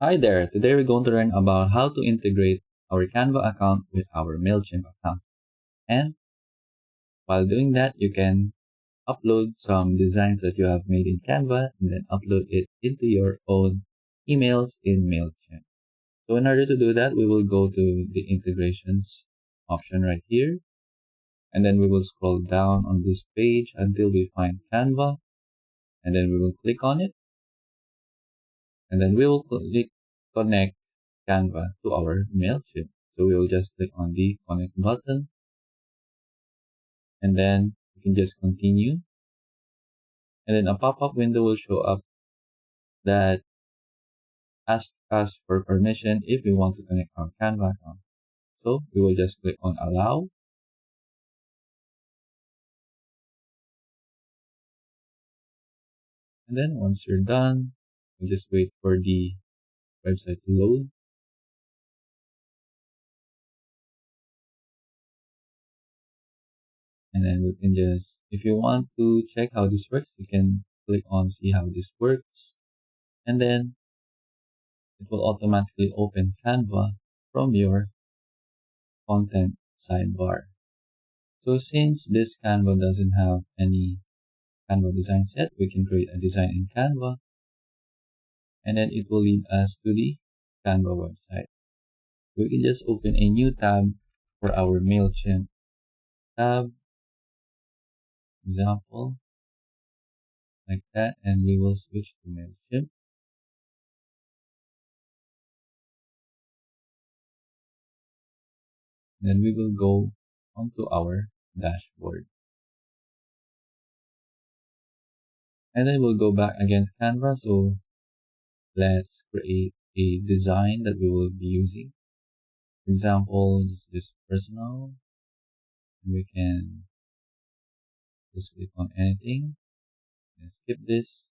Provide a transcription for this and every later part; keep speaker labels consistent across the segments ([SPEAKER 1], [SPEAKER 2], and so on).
[SPEAKER 1] Hi there, today we're going to learn about how to integrate our Canva account with our Mailchimp account. And while doing that, you can upload some designs that you have made in Canva and then upload it into your own emails in Mailchimp. So in order to do that, we will go to the integrations option right here. And then we will scroll down on this page until we find Canva. And then we will click on it. And then we will click connect Canva to our Mailchimp. So we will just click on the connect button and then you can just continue. And then a pop-up window will show up that asks us for permission if we want to connect our Canva account. So we will just click on allow. And then once you're done, we just wait for the website to load. And then we can just, if you want to check how this works, you can click on see how this works. And then it will automatically open Canva from your content sidebar. So since this Canva doesn't have any Canva designs yet, we can create a design in Canva. And then it will lead us to the Canva website. We can just open a new tab for our Mailchimp tab. Example, like that, and we will switch to Mailchimp. Then we will go onto our dashboard. And then we'll go back again to Canva. So let's create a design that we will be using. For example, this is personal. We can just click on anything and skip this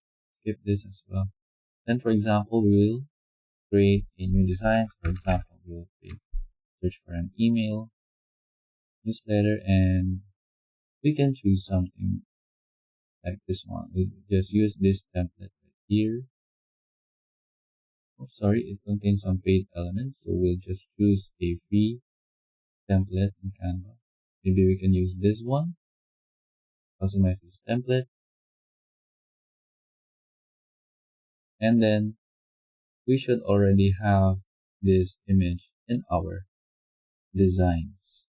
[SPEAKER 1] as well. Then for example, we will create a new design. For example, we will search for an email, newsletter, and we can choose something like this one. We just use this template right here. Oh, sorry, it contains some paid elements, so we'll just choose a free template in Canva. Maybe we can use this one, customize this template, and then we should already have this image in our designs.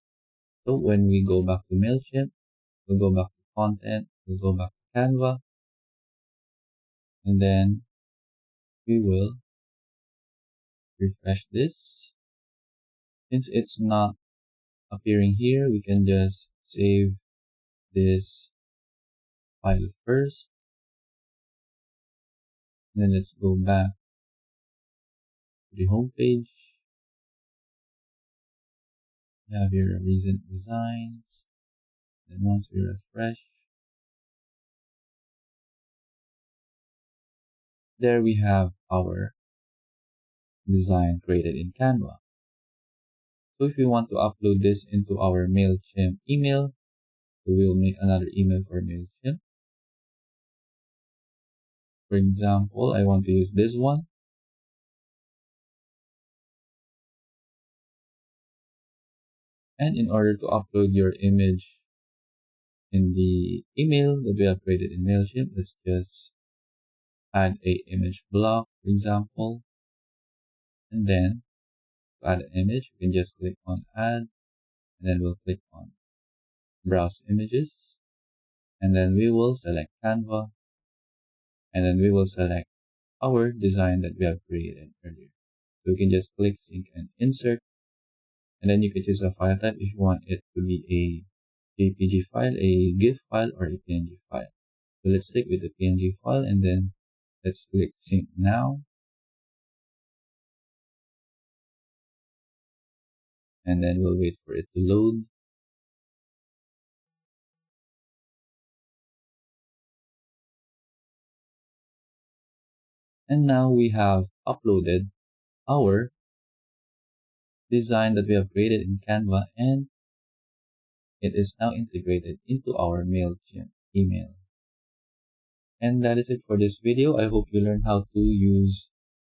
[SPEAKER 1] So when we go back to Mailchimp, we'll go back to content, we'll go back to Canva, and then we will refresh this. Since it's not appearing here, we can just save this file first. And then let's go back to the home page. You have your recent designs. Then once we refresh, there we have our design created in Canva. So if we want to upload this into our Mailchimp email, we will make another email for Mailchimp. For example, I want to use this one. And in order to upload your image in the email that we have created in Mailchimp, let's just add a image block, for example. And then to add an image, we can just click on add, and then we'll click on browse images. And then we will select Canva, and then we will select our design that we have created earlier. So we can just click sync and insert, and then you can choose a file type if you want it to be a JPG file, a GIF file, or a PNG file. So let's stick with the PNG file, and then let's click sync now. And then we'll wait for it to load. And now we have uploaded our design that we have created in Canva, and it is now integrated into our Mailchimp email. And that is it for this video. I hope you learned how to use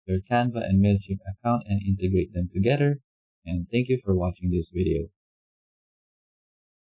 [SPEAKER 1] your Canva and Mailchimp account and integrate them together. And thank you for watching this video.